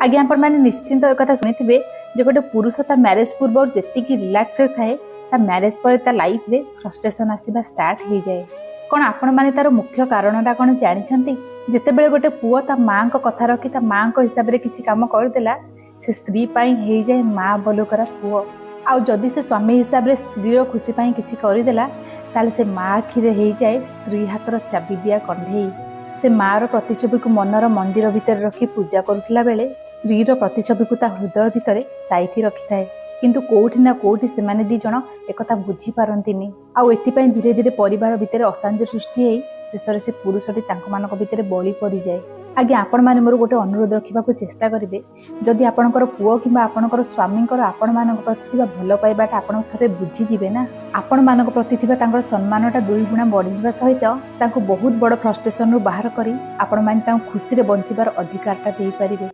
आज्ञा आपण मैंने निश्चिंत एक कथा शुणी जे गोटे पुरुष ता मैरेज पूर्व जी रिलैक्स थाए ता मैरेज पर ता लाइफ रे फ्रस्ट्रेशन आसवा स्टार्ट हो जाए। कौन आपण मैंने तार मुख्य कारणटा कौन जानते जितेबले गोटे पुओ ता माँ को कथा रखी ता माँ को हिसाब से किसी काम करदेला से स्त्री हो जाए माँ बोलकर पुओ आउ जदि से स्वामी हिसाब से स्त्री खुशी किसी करदेला ताले से माँ आखिरे हो जाए स्त्री हाथर चाबी दिया कंढे से मार प्रतिछवि को मनर मंदिर भितर रखी पूजा करुला बेले स्त्री प्रतिछवि को हृदय भितर साइथी रखि थाए किंतु कोठी ना कोठी से माने दी जण एकथा बुझी पारंतिनी आउ एथिपई धीरे धीरे परिवार भितर अशांति सृष्टि होई शेषरे से पुरुषटी तांको मानक भितर बळी पड़ी जाए। आज्ञा आपण माने मोर गोटे अनुरोध रखा चेष्टा करेंगे जदि आपणकर पुओ कि आपणकर स्वामी आपण मानक प्रति भल पाइबाटा आपण थे बुझीजे ना आपण मानक प्रति सम्मानटा 2 गुणा बढ़ीजा सहित बहुत बड़ फ्रस्ट्रेशन बाहर करी आपण माने खुशी रे बंचिबार अधिकारटा दे पारिबे।